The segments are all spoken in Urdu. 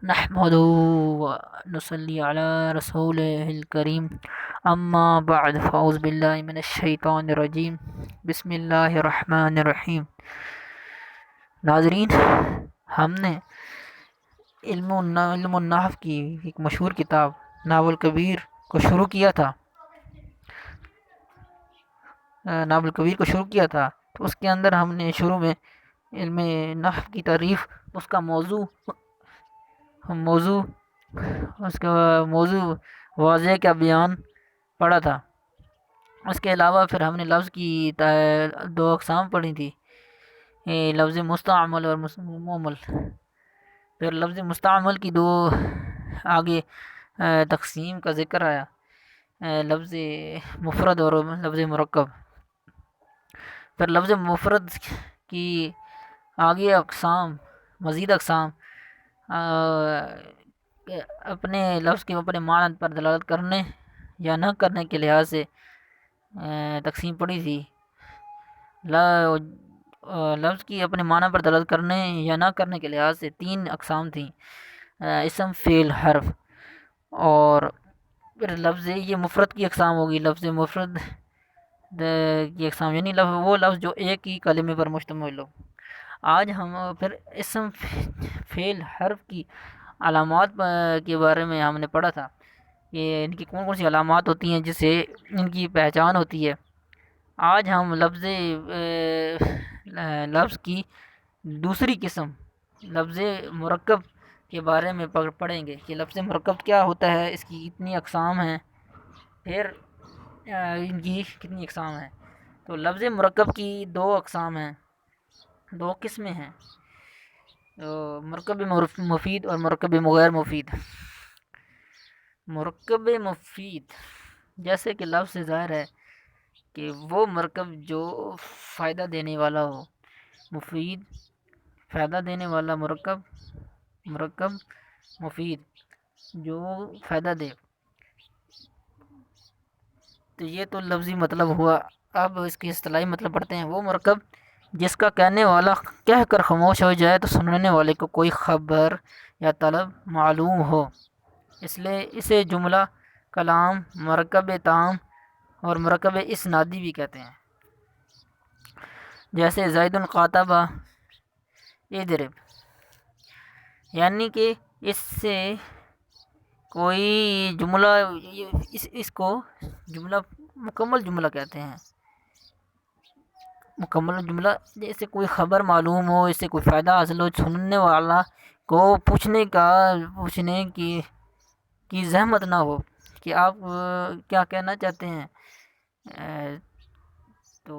نحمده ونصلي على رسوله الكريم اما بعد فاعوذ بالله من الشیطان الرجیم بسم اللہ الرحمن الرحیم۔ ناظرین، ہم نے علم النحو کی ایک مشہور کتاب ناول کبیر کو شروع کیا تھا تو اس کے اندر ہم نے شروع میں علم نحو کی تعریف، اس کا موضوع واضح کا بیان پڑھا تھا۔ اس کے علاوہ پھر ہم نے لفظ کی دو اقسام پڑھی تھی، لفظ مستعمل اور مومل۔ پھر لفظ مستعمل کی دو آگے تقسیم کا ذکر آیا، لفظ مفرد اور لفظ مرکب۔ پھر لفظ مفرد کی آگے مزید اقسام اپنے لفظ کے اپنے معنی پر دلالت کرنے یا نہ کرنے کے لحاظ سے تقسیم پڑی تھی۔ لفظ کی اپنے معنی پر دلالت کرنے یا نہ کرنے کے لحاظ سے تین اقسام تھیں، اسم، فعل، حرف۔ اور پھر لفظ یہ مفرد کی اقسام ہوگی، لفظ مفرد کی اقسام یعنی وہ لفظ جو ایک ہی کلمے پر مشتمل ہو۔ آج ہم پھر اسم، فعل، حرف کی علامات کے بارے میں ہم نے پڑھا تھا کہ ان کی کون کون سی علامات ہوتی ہیں جس سے ان کی پہچان ہوتی ہے۔ آج ہم لفظ کی دوسری قسم لفظ مرکب کے بارے میں پڑھیں گے کہ لفظ مرکب کیا ہوتا ہے، اس کی کتنی اقسام ہیں، پھر ان کی کتنی اقسام ہیں۔ تو لفظ مرکب کی دو اقسام ہیں، دو قسمیں ہیں، مرکب مفید اور مرکب غیر مفید۔ مرکب مفید جیسے کہ لفظ سے ظاہر ہے کہ وہ مرکب جو فائدہ دینے والا ہو، مفید فائدہ دینے والا مرکب مفید جو فائدہ دے۔ تو یہ تو لفظی مطلب ہوا۔ اب اس کی اصطلاحی مطلب پڑھتے ہیں۔ وہ مرکب جس کا کہنے والا کہہ کر خاموش ہو جائے تو سننے والے کو کوئی خبر یا طلب معلوم ہو، اس لیے اسے جملہ کلام، مرکب تام اور مرکب اسنادی بھی کہتے ہیں۔ جیسے زید قاتب اضرب، یعنی کہ اس سے کوئی جملہ، اس کو جملہ مکمل جملہ کہتے ہیں۔ مکمل جملہ جیسے کوئی خبر معلوم ہو، اس سے کوئی فائدہ حاصل ہو، سننے والا کو پوچھنے کی زحمت نہ ہو کہ آپ کیا کہنا چاہتے ہیں۔ تو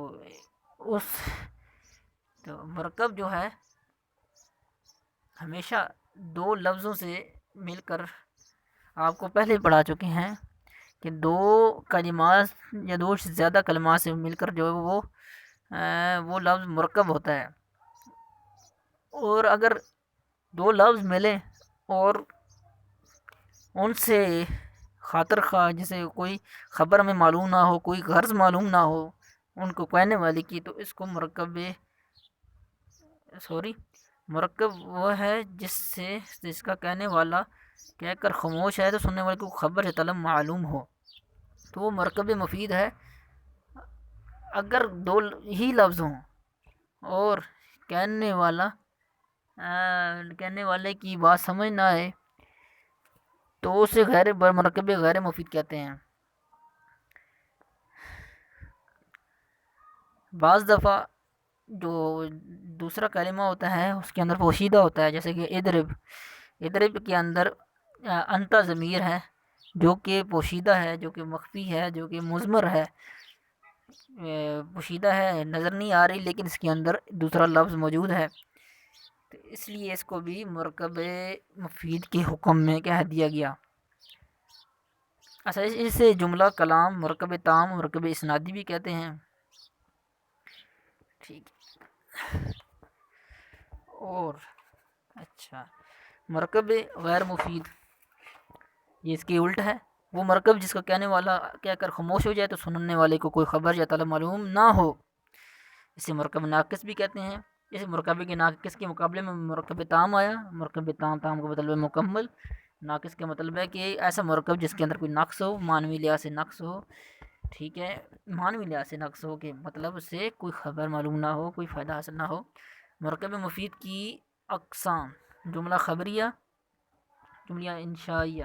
مرکب جو ہے ہمیشہ دو لفظوں سے مل کر، آپ کو پہلے پڑھا چکے ہیں کہ دو کلمات یا دو سے زیادہ کلمات سے مل کر جو ہے وہ لفظ مرکب ہوتا ہے۔ اور اگر دو لفظ ملیں اور ان سے خاطر خواہ جسے کوئی خبر ہمیں معلوم نہ ہو، کوئی غرض معلوم نہ ہو ان کو کہنے والے کی، تو اس کو مرکب وہ ہے جس کا کہنے والا کہہ کر خاموش ہے تو سننے والے کو خبر یا طلب معلوم ہو، تو وہ مرکب مفید ہے۔ اگر دو ہی لفظ ہوں اور کہنے والے کی بات سمجھ نہ آئے تو اسے مرکب غیر مفید کہتے ہیں۔ بعض دفعہ جو دوسرا کلمہ ہوتا ہے اس کے اندر پوشیدہ ہوتا ہے، جیسے کہ اضرب کے اندر انت ضمیر ہے جو کہ پوشیدہ ہے، جو کہ مخفی ہے، جو کہ مضمر ہے، پوشیدہ ہے، نظر نہیں آ رہی، لیکن اس کے اندر دوسرا لفظ موجود ہے، تو اس لیے اس کو بھی مرکب مفید کے حکم میں کہہ دیا گیا۔ اچھا، اسے جملہ کلام، مرکب تام، مرکب اسنادی بھی کہتے ہیں۔ ٹھیک ہے۔ اور اچھا، مرکب غیر مفید یہ اس کی الٹ ہے، وہ مرکب جس کا کہنے والا کہہ کر خاموش ہو جائے تو سننے والے کو کوئی خبر یا طلب معلوم نہ ہو، اسے مرکب ناقص بھی کہتے ہیں۔ اس مرکب کے ناقص کے مقابلے میں مرکب تام آیا. مرکب تام، تام کا مطلب ہے مکمل. ناقص کا مطلب ہے کہ ایسا مرکب جس کے اندر کوئی نقص ہو، معنوی لحاظ سے نقص ہو. ٹھیک ہے، معنوی لحاظ سے نقص ہو کہ مطلب سے کوئی خبر معلوم نہ ہو، کوئی فائدہ حاصل نہ ہو. مرکب مفید کی اقسام: جملہ خبریہ، جملہ انشائیہ.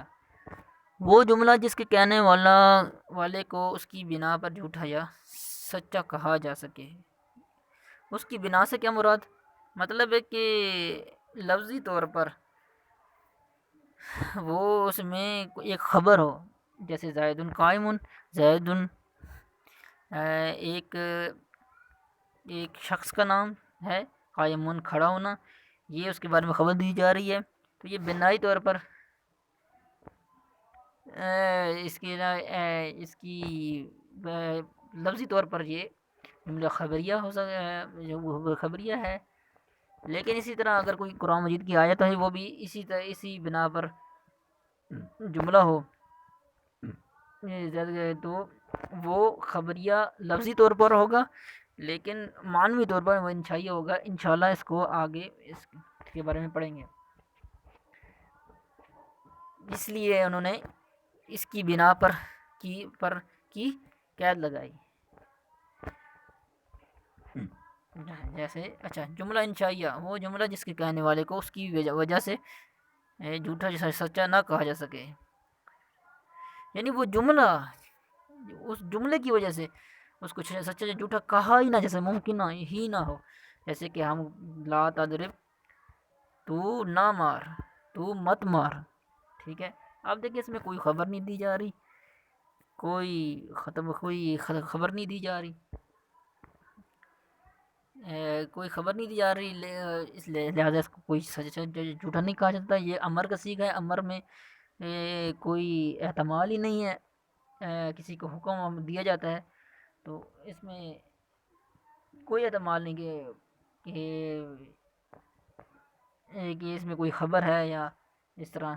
وہ جملہ جس کے کہنے والے کو اس کی بنا پر جھوٹا یا سچا کہا جا سکے. اس کی بنا سے کیا مراد؟ مطلب ہے کہ لفظی طور پر وہ اس میں ایک خبر ہو، جیسے زید قائم، زید ایک ایک شخص کا نام ہے، قائم کھڑا ہونا، یہ اس کے بارے میں خبر دی جا رہی ہے. تو یہ بنائی طور پر اس کی لفظی طور پر یہ جملہ خبریہ ہو جو خبریہ ہے. لیکن اسی طرح اگر کوئی قرآن مجید کی آیت ہے وہ بھی اسی بنا پر جملہ ہو تو وہ خبریہ لفظی طور پر ہوگا، لیکن معنوی طور پر وہ انشائیہ ہوگا. انشاءاللہ اس کو آگے اس کے بارے میں پڑھیں گے. اس لیے انہوں نے اس کی بنا پر قید لگائی. جیسے اچھا، جملہ انشائیہ وہ جملہ جس کے کہنے والے کو اس کی وجہ سے جھوٹا یا سچا نہ کہا جا سکے. یعنی وہ جملہ اس جملے کی وجہ سے اس کو سچا یا جھوٹا کہا ہی نہ جیسے ممکن ہی نہ ہو. جیسے کہ ہم لا تضرب، تو نہ مار، تو مت مار. ٹھیک ہے، آپ دیکھیں اس میں کوئی خبر نہیں دی جا رہی، کوئی خبر نہیں دی جا رہی، کوئی خبر نہیں دی جا رہی. اس لہٰذا اس کو کوئی جھوٹا نہیں کہا جاتا. یہ امر کا صیغہ ہے، امر میں کوئی احتمال ہی نہیں ہے. کسی کو حکم دیا جاتا ہے تو اس میں کوئی احتمال نہیں کہ اس میں کوئی خبر ہے یا اس طرح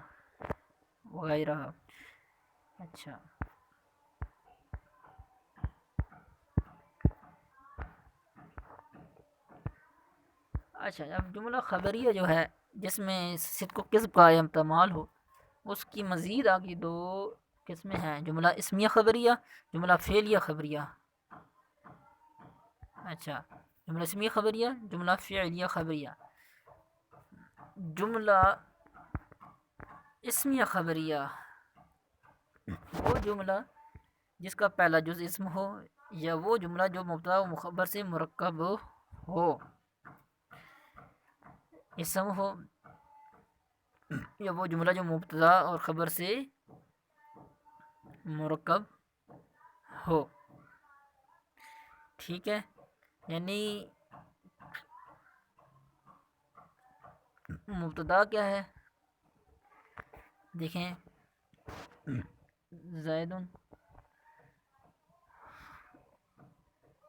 وغیرہ. اچھا، اب جملہ خبریہ جو ہے جس میں صدق و کذب کا احتمال ہو، اس کی مزید آگے دو قسمیں ہیں: جملہ اسمیہ خبریہ، جملہ فعلیہ خبریہ. اچھا، جملہ اسمیہ خبریہ، جملہ فعلیہ خبریہ. جملہ اسمیہ خبریہ وہ جملہ جس کا پہلا جز اسم ہو، یا وہ جملہ جو مبتدا و مخبر سے مرکب ہو. اسم ہو یا وہ جملہ جو مبتدا اور خبر سے مرکب ہو. ٹھیک ہے، یعنی مبتدا کیا ہے؟ دیکھیں، زید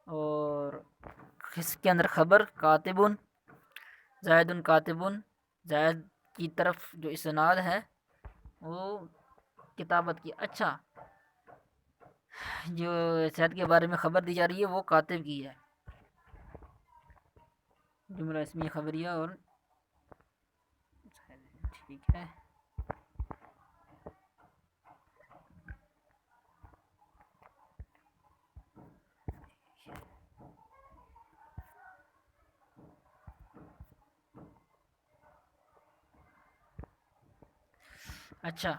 اور اس کے اندر خبر کاتب، زید کاتب. زید کی طرف جو اسناد ہے وہ کتابت کی. اچھا، جو زید کے بارے میں خبر دی جا رہی ہے وہ کاتب کی ہے. جملہ اسمی خبریہ اور ٹھیک ہے. اچھا،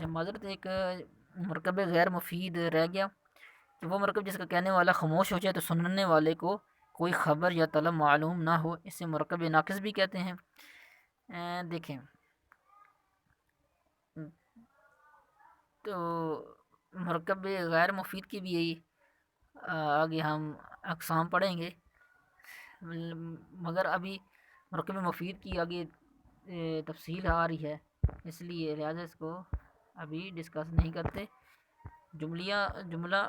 معذرت، ایک مرکب غیر مفید رہ گیا کہ وہ مرکب جس کا کہنے والا خاموش ہو جائے تو سننے والے کو کوئی خبر یا طلب معلوم نہ ہو. اسے مرکب ناقص بھی کہتے ہیں. دیکھیں، تو مرکب غیر مفید کی بھی یہی آگے ہم اقسام پڑھیں گے، مگر ابھی مرکب مفید کی آگے تفصیل آ رہی ہے، اس لیے لہٰذا اس کو ابھی ڈسکس نہیں کرتے. جملہ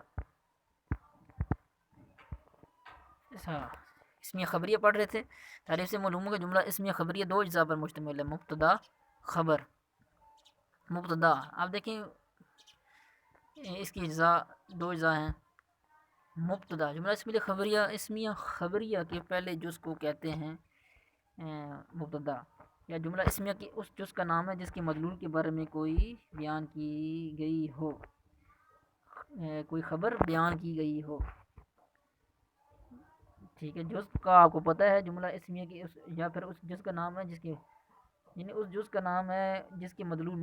اسمیہ خبریہ پڑھ رہے تھے. تعریف سے معلوم ہو کہ جملہ اسمیہ خبریہ دو اجزاء پر مشتمل ہے: مبتدا خبر مبتدا. آپ دیکھیں اس کی اجزاء دو اجزاء ہیں. مبتدا جملہ اسمیہ خبریہ کے پہلے جز کو کہتے ہیں مبتدا، یا جملہ اسمیہ کی اس جز کا نام ہے جس کے مدلول کے بارے میں کوئی بیان کی گئی ہو، کوئی خبر بیان کی گئی ہو. ٹھیک ہے، جز کا آپ کو پتہ ہے جملہ اسمیہ کی یا پھر اس جز کا نام ہے جس کے، یعنی اس جز کا نام ہے جس کے مدلول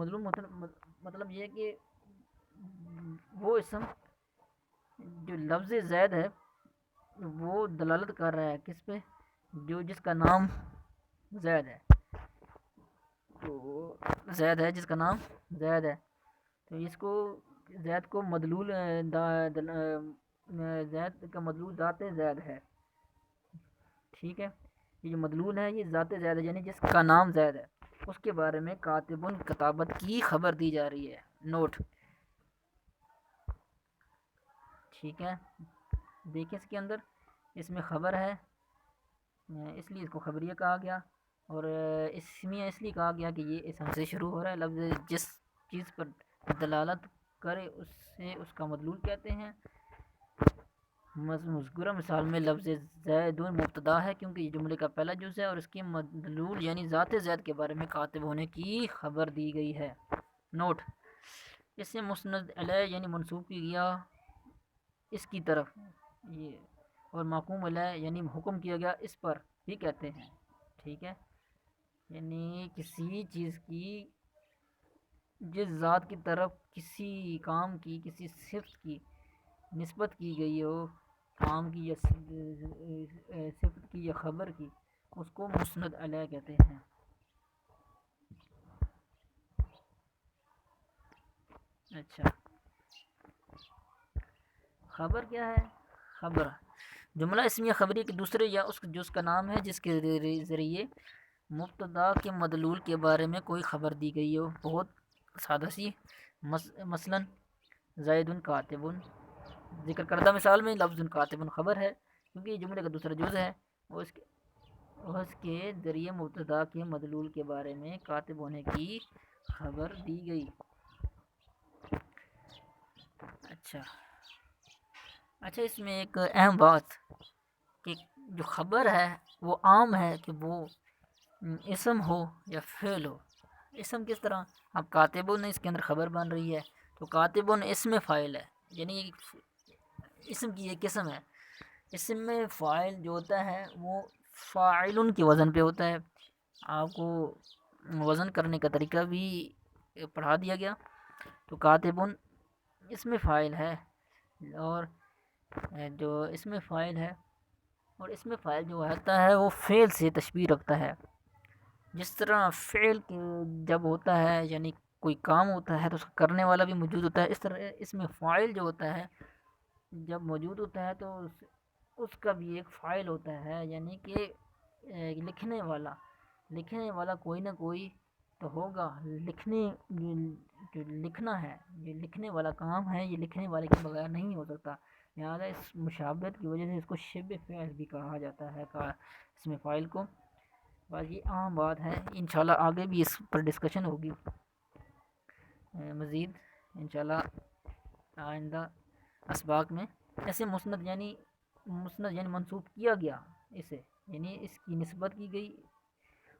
مطلب یہ ہے کہ وہ اسم جو لفظ زید ہے وہ دلالت کر رہا ہے کس پہ، جو جس کا نام زید ہے. تو زید ہے جس کا نام زید ہے، تو اس کو زید کو مدلول زید کا مدلول ذات زید ہے. ٹھیک ہے، یہ جو مدلول ہے یہ ذات زید ہے، یعنی جس کا نام زید ہے اس کے بارے میں کاتب کتابت کی خبر دی جا رہی ہے. نوٹ. ٹھیک ہے، دیکھیں اس کے اندر اس میں خبر ہے، اس لیے اس کو خبریہ کہا گیا، اور اسمیہ اس لیے کہا گیا کہ یہ اسم سے شروع ہو رہا ہے. لفظ جس چیز پر دلالت کرے اس سے اس کا مدلول کہتے ہیں. مذکورہ مثال میں لفظ زید مبتدا ہے کیونکہ یہ جملے کا پہلا جز ہے اور اس کے مدلول یعنی ذات زید کے بارے میں کاتب ہونے کی خبر دی گئی ہے. نوٹ. اس سے مسند علیہ یعنی منسوب کی گیا اس کی طرف، یہ اور معقوم علیہ یعنی حکم کیا گیا اس پر بھی کہتے ہیں. ٹھیک ہے، یعنی کسی چیز کی جس ذات کی طرف کسی کام کی کسی صفت کی نسبت کی گئی ہو، کام کی یا صفت کی یا خبر کی، اس کو مسند علیہ کہتے ہیں. اچھا، خبر کیا ہے؟ خبر جملہ اسمیہ خبری کے دوسرے یا اس جز کا نام ہے جس کے ذریعے مبتدا کے مدلول کے بارے میں کوئی خبر دی گئی ہو. بہت سادہ سی، مثلا زید کاتب، ذکر کردہ مثال میں لفظ کاتب خبر ہے کیونکہ یہ جملے کا دوسرا جز ہے، اور اس کے ذریعے مبتدا کے مدلول کے بارے میں کاتب ہونے کی خبر دی گئی. اچھا، اس میں ایک اہم بات کہ جو خبر ہے وہ عام ہے کہ وہ اسم ہو یا فعل ہو. اسم کس طرح؟ اب کاتبون اس کے اندر خبر بن رہی ہے تو کاتبون اسم فاعل ہے، یعنی اسم کی ایک قسم ہے. اسم میں فاعل جو ہوتا ہے وہ فاعلن کے وزن پہ ہوتا ہے. آپ کو وزن کرنے کا طریقہ بھی پڑھا دیا گیا. تو کاتبون اسم فاعل ہے، اور جو اسم فاعل ہے، اور اسم فاعل جو ہوتا ہے وہ فعل سے تشبیہ رکھتا ہے. جس طرح فعل جب ہوتا ہے یعنی کوئی کام ہوتا ہے تو اس کا کرنے والا بھی موجود ہوتا ہے، اس طرح اسم فاعل جو ہوتا ہے جب موجود ہوتا ہے تو اس کا بھی ایک فاعل ہوتا ہے، یعنی کہ لکھنے والا کوئی نہ کوئی تو ہوگا. جو لکھنا ہے، یہ لکھنے والا کام ہے، یہ لکھنے والے کے بغیر نہیں ہو سکتا. لہٰذا اس مشابہت کی وجہ سے اس کو شبہ فعل بھی کہا جاتا ہے اس میں فاعل کو. بس یہ عام بات ہے، انشاءاللہ آگے بھی اس پر ڈسکشن ہوگی مزید انشاءاللہ آئندہ اسباق میں. ایسے مسند یعنی منسوب کیا گیا اسے، یعنی اس کی نسبت کی گئی،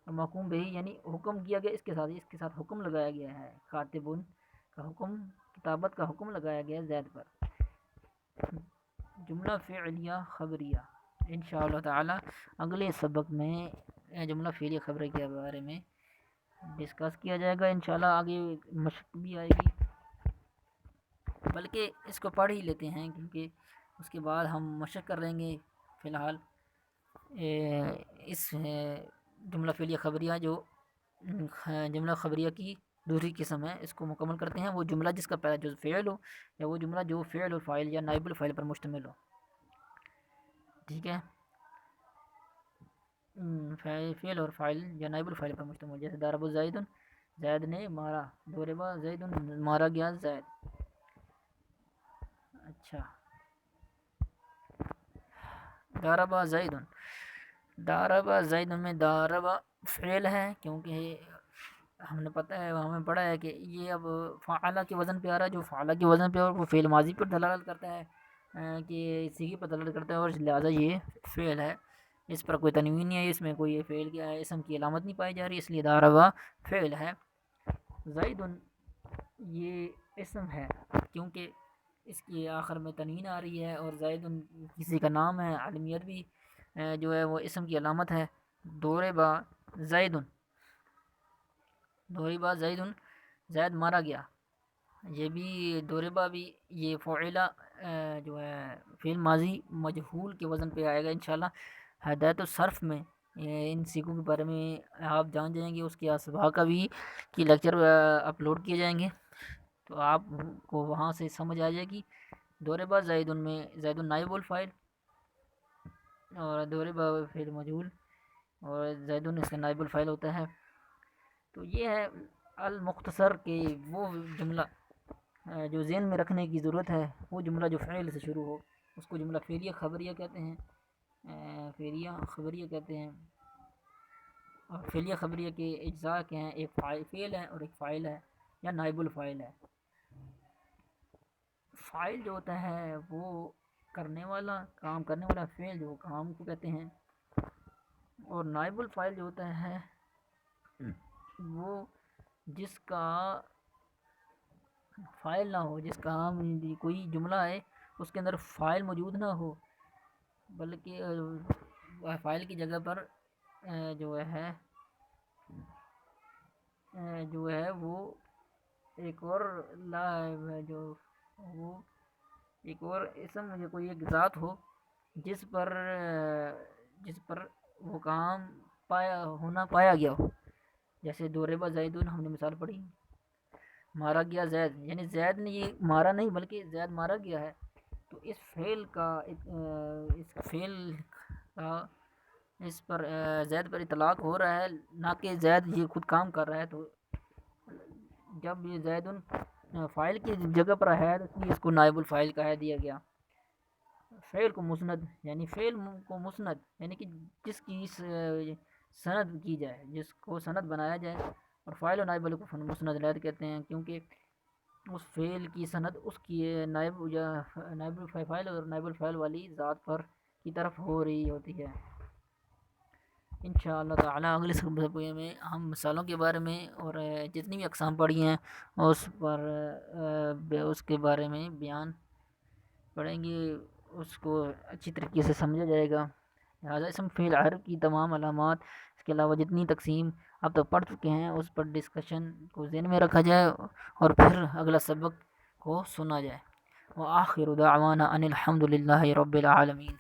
اور محکوم بہی یعنی حکم کیا گیا، اس کے ساتھ حکم لگایا گیا ہے. کاتبون کا حکم، کتابت کا حکم لگایا گیا زید پر. جملہ فعلیہ خبریہ انشاءاللہ تعالی اگلے سبق میں جملہ فعلیہ خبریہ کے بارے میں ڈسکس کیا جائے گا. انشاءاللہ آگے مشق بھی آئے گی، بلکہ اس کو پڑھ ہی لیتے ہیں کیونکہ اس کے بعد ہم مشق کر لیں گے. فی الحال اس جملہ فعلیہ خبریہ جو جملہ خبریہ کی دوسری قسم ہے اس کو مکمل کرتے ہیں. وہ جملہ جس کا پہلا جز فعل ہو، یا وہ جملہ جو فعل الفاعل یا نائب الفاعل پر مشتمل ہو. ٹھیک ہے، فعل اور فاعل یا نائب الفاعل پر مشتمل، جیسے ضرب زید، زید نے مارا، ضرب زید مارا گیا زید. اچھا، ضرب زید میں ضرب فعل ہے کیونکہ ہم نے پتہ ہے ہمیں پڑھا ہے کہ یہ اب فعلہ کے وزن پہ آ رہا ہے، جو فعلہ کے وزن پہ اور وہ فعل ماضی پر دلالت کرتا ہے، کہ اسی پر دلالت کرتا ہے، اور لہٰذا یہ فعل ہے، اس پر کوئی تنوین نہیں ہے، اس میں کوئی فعل کیا ہے اسم کی علامت نہیں پائی جا رہی، اس لیے داروا فعل ہے۔ زید یہ اسم ہے کیونکہ اس کی آخر میں تنوین آ رہی ہے، اور زید کسی کا نام ہے، علمیت بھی جو ہے وہ اسم کی علامت ہے۔ دوربا زید، دوربا زید، زید مارا گیا، یہ بھی دوربا بھی یہ فعلہ جو ہے فعل ماضی مجہول کے وزن پہ آئے گا انشاءاللہ۔ ہدایت الصرف میں ان سیکھوں کے بارے میں آپ جان جائیں گے، اس کے اسباق کا بھی کی لیکچر اپلوڈ کیے جائیں گے، تو آپ کو وہاں سے سمجھ آ جائے گی۔ دوربا زید میں زید نائب الفاعل، اور دوربا فعل مجہول، اور زید اس کا نائب الفاعل ہوتا ہے۔ تو یہ ہے المختصر کہ وہ جملہ جو ذہن میں رکھنے کی ضرورت ہے، وہ جملہ جو فعل سے شروع ہو اس کو جملہ فعلیہ خبریہ کہتے ہیں، فعلیہ خبریہ کہتے ہیں۔ اور فعلیہ خبریہ کے اجزاء کے ہیں، ایک فعل ہے اور ایک فاعل ہے یا نائب الفاعل ہے۔ فاعل جو ہوتا ہے وہ کرنے والا، کام کرنے والا، فعل جو کام کو کہتے ہیں، اور نائب الفاعل جو ہوتا ہے وہ جس کا فاعل نہ ہو، جس کا کوئی جملہ ہے اس کے اندر فاعل موجود نہ ہو، بلکہ فاعل کی جگہ پر جو ہے وہ ایک اور جو وہ ایک اور اسم یا کوئی ایک ذات ہو جس پر وہ کام پایا گیا ہو، جیسے دوربا زیدون ہم نے مثال پڑھی، مارا گیا زید، یعنی زید نے یہ مارا نہیں بلکہ زید مارا گیا ہے، تو اس فعل کا اس پر زید پر اطلاق ہو رہا ہے، نہ کہ زید یہ خود کام کر رہا ہے۔ تو جب یہ زید فاعل کی جگہ پر ہے تو اس کو نائب الفاعل کہہ دیا گیا۔ فعل کو مسند یعنی کہ جس کی سند کی جائے، جس کو سند بنایا جائے، اور فاعل و نائب کو مسند لید کہتے ہیں، کیونکہ اس فعل کی سند اس کی نائب الفاعل اور نائب الفاعل والی ذات پر کی طرف ہو رہی ہوتی ہے۔ انشاءاللہ تعالی اگلے سبق میں ہم مثالوں کے بارے میں اور جتنی بھی اقسام پڑھی ہیں اس کے بارے میں بیان پڑھیں گے، اس کو اچھی طریقے سے سمجھا جائے گا۔ لہٰذا اسم فعل حرف کی تمام علامات، اس کے علاوہ جتنی تقسیم اب تک پڑھ چکے ہیں اس پر ڈسکشن کو ذہن میں رکھا جائے، اور پھر اگلا سبق کو سنا جائے۔ وآخر دعوانا ان الحمد للہ رب العالمین۔